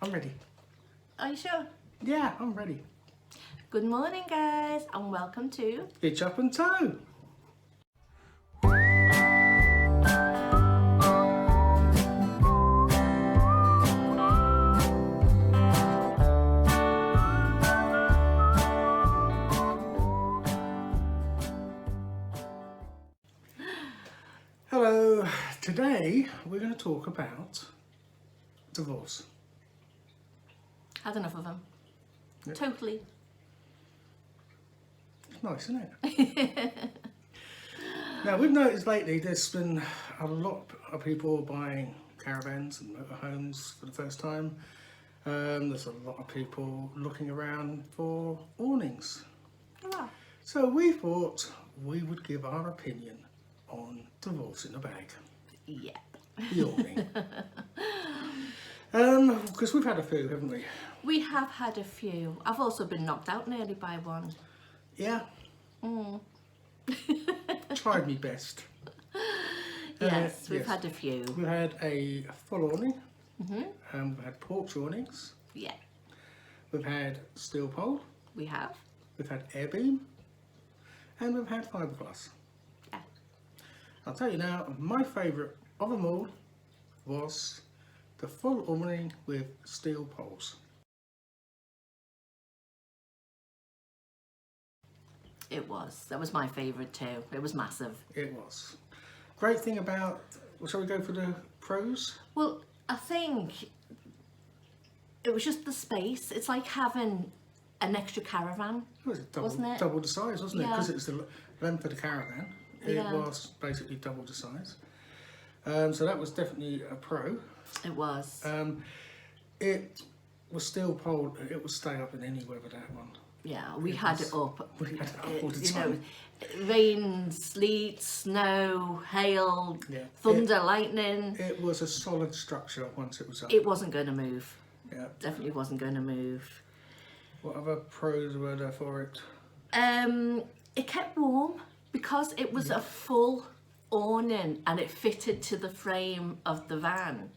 I'm ready. Are you sure? Yeah, I'm ready. Good morning, guys, and welcome to HitchUpAndTow. Hello. Today we're going to talk about divorce. Had enough of them. Yep. Totally. It's nice, isn't it? Now, we've noticed lately there's been a lot of people buying caravans and motorhomes for the first time. There's a lot of people looking around for awnings. Oh, So we thought we would give our opinion on divorce in a bag. yeah. The awning. Because we've had a few, haven't we? We have had a few. I've also been knocked out nearly by one. Yeah. Tried me best. Yes, we've yes. had a few. We've had a full awning. We've had porch awnings. Yeah, We've had steel pole. we have. We've had air beam. And we've had fiberglass. Yeah. I'll tell you now, my favourite of them all was the full awning with steel poles. It was. That was my favourite too. It was massive. It was. Great thing about, shall we go for the pros? Well, I think it was just the space. It's like having an extra caravan. It was Wasn't it? double the size, wasn't it? Yeah. Because it's the length of the caravan. It Yeah. was basically double the size. So that was definitely a pro. It was. It was steel pole. It would stay up in any weather, that one. Yeah, we had it up. We had it up all the You know, time. rain, sleet, snow, hail, Yeah. thunder, lightning. It was a solid structure once it was up. It wasn't going to move. Yeah. Definitely wasn't going to move. What other pros were there for it? It kept warm because it was a full awning and it fitted to the frame of the van.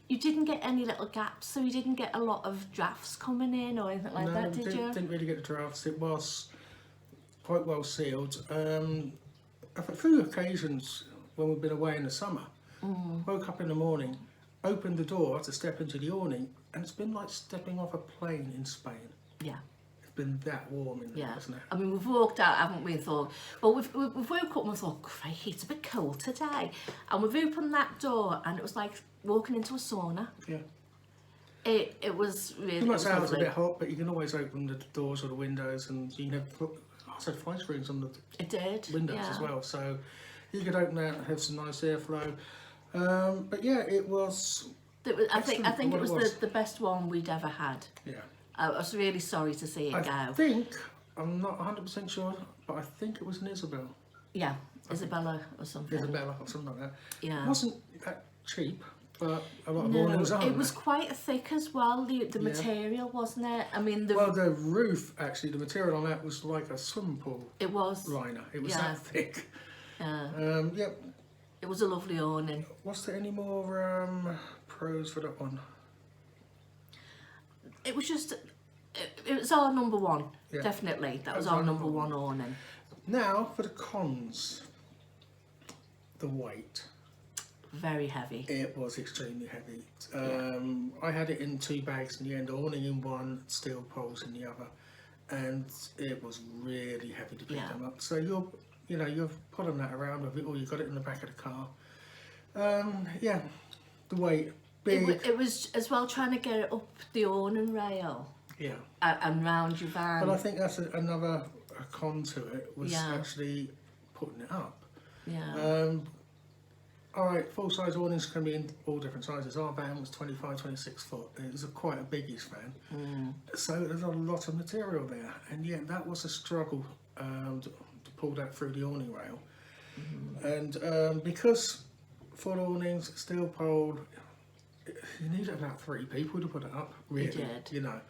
You didn't get any little gaps, so you didn't get a lot of drafts coming in or anything like that, did you? Didn't really get the drafts. It was quite well sealed. A few occasions when we've been away in the summer, woke up in the morning, opened the door to step into the awning, and it's been like stepping off a plane in Spain. Yeah. It's been that warm in there, Yeah, hasn't it? I mean, we've walked out, haven't we, and thought, well, we've woke up and we thought, crikey, it's a bit cold today. And we've opened that door and it was like walking into a sauna. Yeah. It was really You might say it's a lovely. bit hot, but you can always open the doors or the windows, and you can have fly screens on the It did, windows yeah. as well, so you could open that and have some nice airflow. But yeah, it was. I think excellent it for what was the best one we'd ever had. Yeah. I was really sorry to see it I go. think, I'm not 100% sure, but I think it was an Isabel. Yeah, Isabella or something. Isabella or something like that. Yeah. It wasn't that cheap, but a lot of No, awnings are. it was quite thick as well, the material, wasn't it? I mean, Well, the roof, actually, the material on that was like a swimming pool it was. liner. It was Yeah. that thick. Yeah, Yeah. it was a lovely awning. Was there any more pros for that one? It was just, it was our number one, Yeah. definitely. That was our number one awning. Now, for the cons. The weight. Very heavy. It was extremely heavy. I had it in 2 bags in the end, awning in one, steel poles in the other, and it was really heavy to pick Yeah. them up. So you're pulling that around with it, or you got it in the back of the car. Yeah, the weight, big. It was as well trying to get it up the awning rail Yeah, and round your van. but I think that's another con to it, was Yeah. actually putting it up. Yeah. Alright, full-size awnings can be in all different sizes. Our van was 25, 26 foot. It was quite a biggish van. So there's a lot of material there. And yet that was a struggle to pull that through the awning rail. And because full awnings, steel pole, you needed about 3 people to put it up, really. did. You know.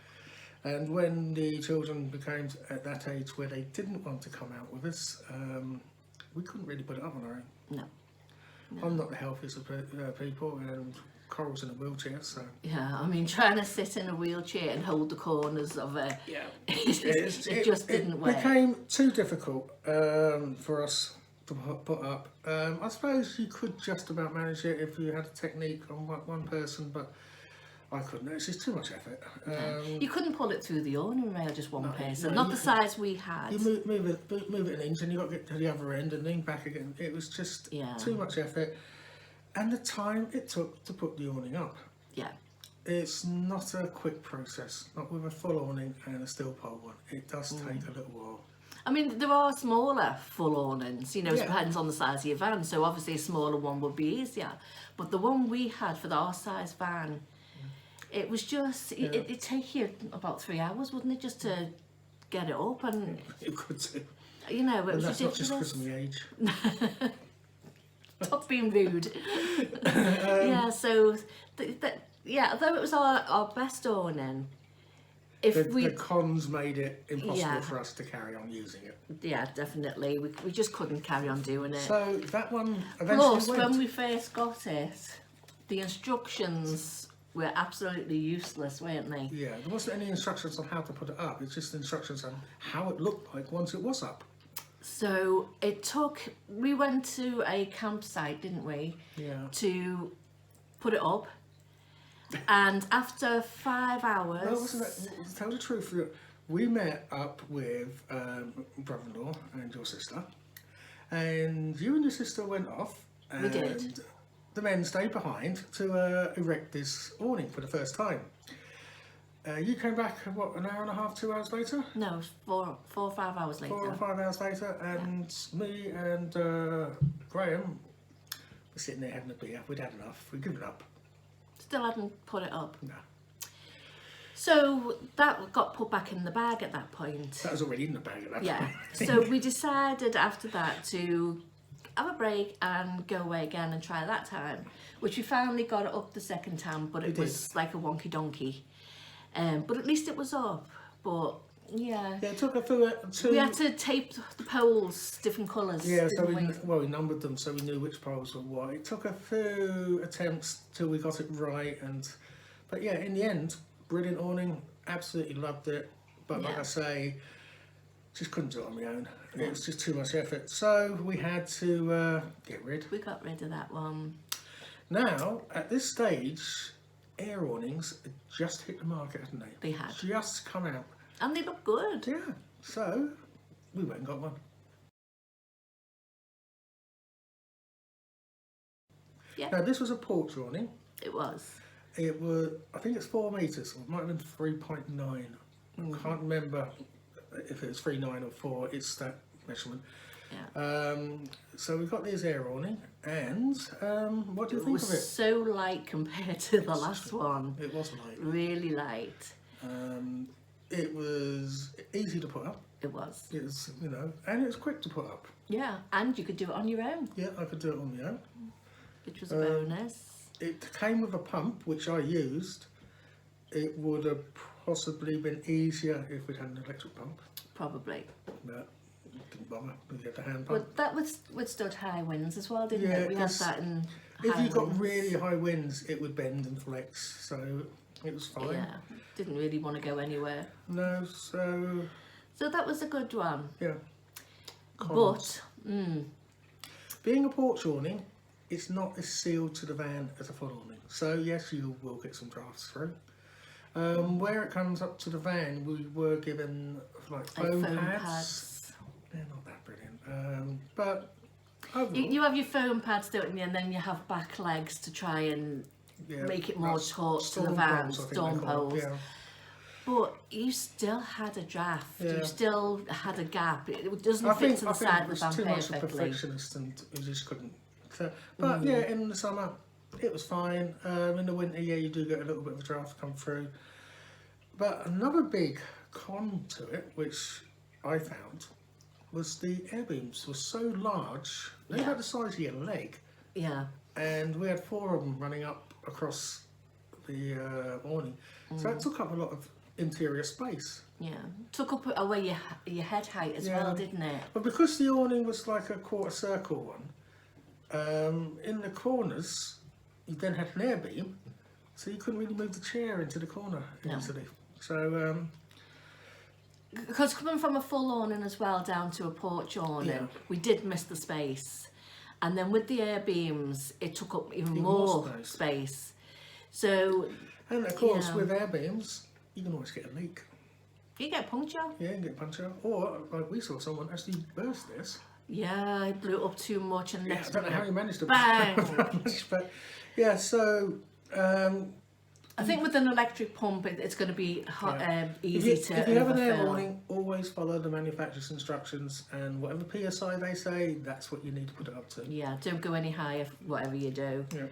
And when the children became at that age where they didn't want to come out with us, we couldn't really put it up on our own. No. I'm not the healthiest of people, and Coral's in a wheelchair, so Yeah, I mean, trying to sit in a wheelchair and hold the corners of it, yeah, it just didn't work. It became too difficult for us to put up. I suppose you could just about manage it if you had a technique on one person, but I couldn't. It's just too much effort. You couldn't pull it through the awning rail, just one person. no, Not the size we had. You move it an inch, and you got to get to the other end and then back again. It was just too much effort, and the time it took to put the awning up. Yeah. It's not a quick process, not with a full awning and a steel pole one. It does take a little while. I mean, there are smaller full awnings, you know, it depends on the size of your van, so obviously a smaller one would be easier. But the one we had for our size van, it was just, it'd take you about 3 hours, wouldn't it, just to get it up, and You could do. you know, it And was that's not ridiculous. just because of my age. Stop being rude. Yeah, so, although it was our best awning, The cons made it impossible Yeah. for us to carry on using it. yeah, definitely, we just couldn't carry on doing it. So that one eventually Plus, went. when we first got it, the instructions were absolutely useless, weren't they? Yeah, there wasn't any instructions on how to put it up. It's just instructions on how it looked like once it was up. So we went to a campsite, didn't we, Yeah. to put it up. And after 5 hours... Well, wasn't that, to tell the truth, we met up with brother-in-law and your sister, and you and your sister went off, and We did. the men stayed behind to erect this awning for the first time. You came back, what, an hour and a half, 2 hours later? No, it was 4 or 5 hours later. 4 or 5 hours later, and me and Graham were sitting there having a beer. We'd had enough. We'd given up. Still hadn't put it up. No, So that got put back in the bag at that point. that was already in the bag at that Yeah. point. So we decided after that to have a break and go away again and try that time, which we finally got it up the second time, but it was like a wonky donkey. But at least it was up. But yeah. Yeah, it took a few. We had to tape the poles different colours. Yeah, so didn't we numbered them so we knew which poles were what. It took a few attempts till we got it right, but yeah, in the end, brilliant awning, absolutely loved it. But like Yeah. I say, just couldn't do it on my own. It was just too much effort. So we had to get rid. We got rid of that one. Now, at this stage, air awnings had just hit the market, hadn't they? They had. Just come out. And they look good. Yeah, so we went and got one. Yeah, Now, this was a porch awning. it was. It was, I think it's 4 metres, or it might have been 3.9. I can't remember if it was 3.9 or 4, it's that measurement. Yeah. So we've got this air awning, and what do you It think was of it? so light compared to the last one. It was light. Really light. It was easy to put up. It was. It was, and it was quick to put up. Yeah, and you could do it on your own, Yeah, I could do it on my own. which was a bonus. It came with a pump, which I used. It would have possibly been easier if we'd had an electric pump, Probably. but didn't bother. We had the hand pump. But that withstood high winds as well, didn't Yeah, it? We had 'cause that in If high you got winds. really high winds, it would bend and flex, so it was fine. Yeah, didn't really want to go anywhere. No, so So that was a good one. yeah. But, Being a porch awning, it's not as sealed to the van as a full awning. So yes, you will get some drafts through. Where it comes up to the van, we were given like foam pads. They're not that brilliant, but overall, You have your foam pads, don't you? And then you have back legs to try and yeah, make it more that's taut to the storm van, poles, I think storm they call it, poles. yeah. But you still had a draft. Yeah. You still had a gap. It doesn't I fit think, to the I think side it of the was van too much of a perfectly. perfectionist and we just couldn't. So, but yeah, in the summer it was fine. In the winter, yeah, you do get a little bit of a draft come through. But another big con to it, which I found, was the air beams were so large. They were Yeah. about the size of your leg, Yeah. and we had 4 of them running up across the awning. So it took up a lot of interior space. Yeah. Took up away your head height as Yeah. well, didn't it? But because the awning was like a quarter circle one, in the corners you then had an air beam, so you couldn't really move the chair into the corner easily. So because coming from a full awning as well down to a porch awning, we did miss the space. And then with the air beams, it took up even more space. So, and of course, with air beams, you can always get a leak. You get puncture. Yeah, you can get puncture. Or, like we saw someone actually burst this. Yeah, it blew up too much and I don't know how he managed to bang. But yeah, so I think with an electric pump, it's going to be easy to. If you have an air warning, always follow the manufacturer's instructions, and whatever PSI they say, that's what you need to put it up to. Yeah, don't go any higher, whatever you do. Yeah,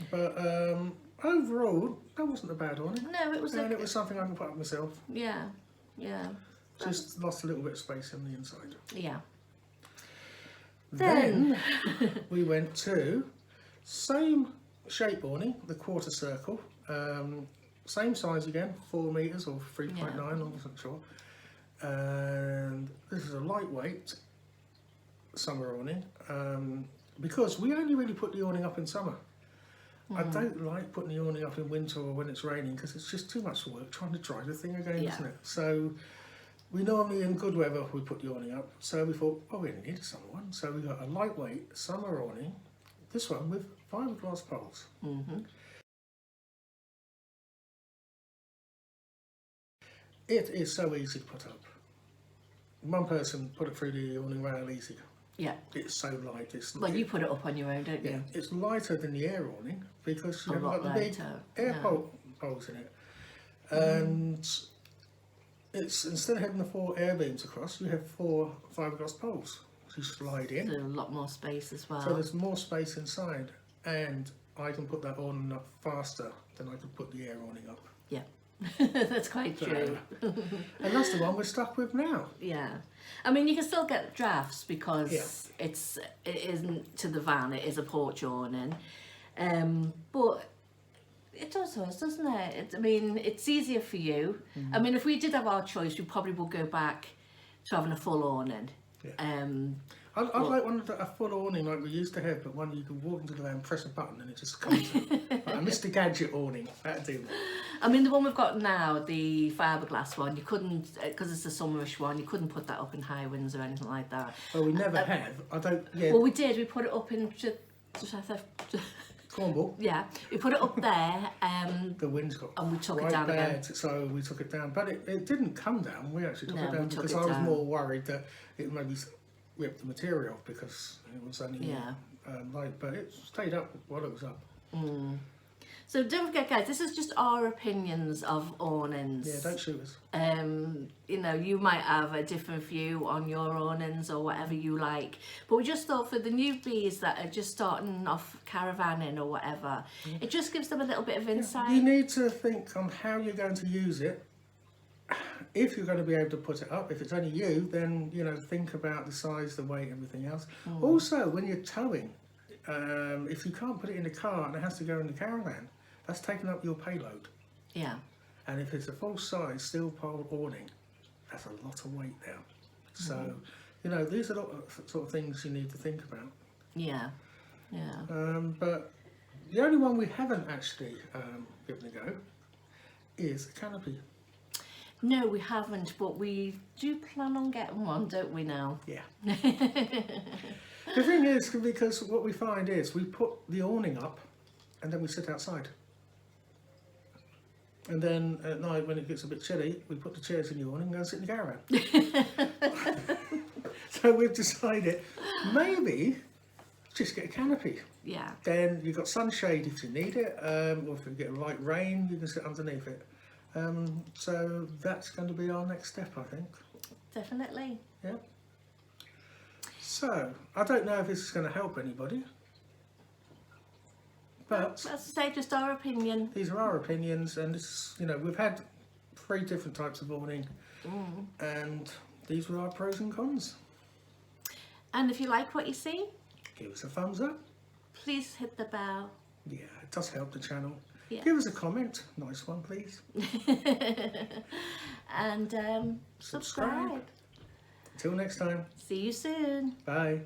but overall, that wasn't a bad awning. No, it was. And it was something I can put up myself. Yeah, yeah. Just lost a little bit of space on the inside. Yeah. Then we went to same shape awning, the quarter circle, same size again, 4 meters or 3.9, I wasn't sure. And this is a lightweight summer awning, because we only really put the awning up in summer. I don't like putting the awning up in winter or when it's raining, because it's just too much work trying to dry the thing again, isn't it? So we normally, in good weather, we put the awning up. So we thought, oh, we didn't need a summer one. So we got a lightweight summer awning, this one with fiberglass poles. It is so easy to put up. One person put it through the awning rail easy. Yeah. It's so light. Well, you put it up on your own, don't you? Yeah, it's lighter than the air awning because you A haven't lot got the big air poles in it. And it's, instead of having the 4 air beams across, you have 4 fiberglass poles. You slide in. There's a lot more space as well. So there's more space inside, and I can put that awning up faster than I could put the air awning up. Yeah. That's quite true. And that's the one we're stuck with now. Yeah, I mean you can still get drafts because it isn't to the van, it is a porch awning, but it does us, doesn't it? I mean, it's easier for you. I mean, if we did have our choice, we probably would go back to having a full awning. I'd like one a full awning like we used to have, but one you can walk into the van, press a button, and it just comes. Like a Mr. Gadget awning. That'd do. I mean, the one we've got now, the fiberglass one, you couldn't, because it's a summerish one, you couldn't put that up in high winds or anything like that. Well, we never have. I don't. Yeah. Well, we did. We put it up in Cornwall. Yeah, we put it up there. The winds got and we took right it down bad, again. so we took it down. But it didn't come down. We actually took it down because I was more worried that it maybe ripped the material off because it was only light. But it stayed up while it was up. So don't forget, guys, this is just our opinions of awnings. Yeah, don't shoot us. You know, you might have a different view on your awnings or whatever you like. But we just thought for the newbies that are just starting off caravanning or whatever, it just gives them a little bit of insight. You need to think on how you're going to use it. If you're going to be able to put it up, if it's only you, then, you know, think about the size, the weight, everything else. Also, when you're towing, if you can't put it in the car and it has to go in the caravan, that's taking up your payload. Yeah. And if it's a full size steel pole awning, that's a lot of weight there. So, you know, these are the sort of things you need to think about. Yeah, yeah. But the only one we haven't actually given a go is a canopy. No, we haven't, but we do plan on getting one, don't we now? Yeah. The thing is, because what we find is we put the awning up and then we sit outside. And then at night when it gets a bit chilly, we put the chairs in the awning and go and sit in the caravan. So we've decided maybe just get a canopy. Yeah. Then you've got sunshade if you need it, or if you get a light rain, you can sit underneath it. So that's going to be our next step, I think. Definitely. Yeah. So, I don't know if this is going to help anybody. But as I say, just our opinion. These are our opinions, and this, you know, we've had 3 different types of awning, and these were our pros and cons. And if you like what you see, give us a thumbs up. Please hit the bell. Yeah, it does help the channel. Yeah. Give us a comment, nice one, please. And subscribe. Until next time. See you soon. Bye.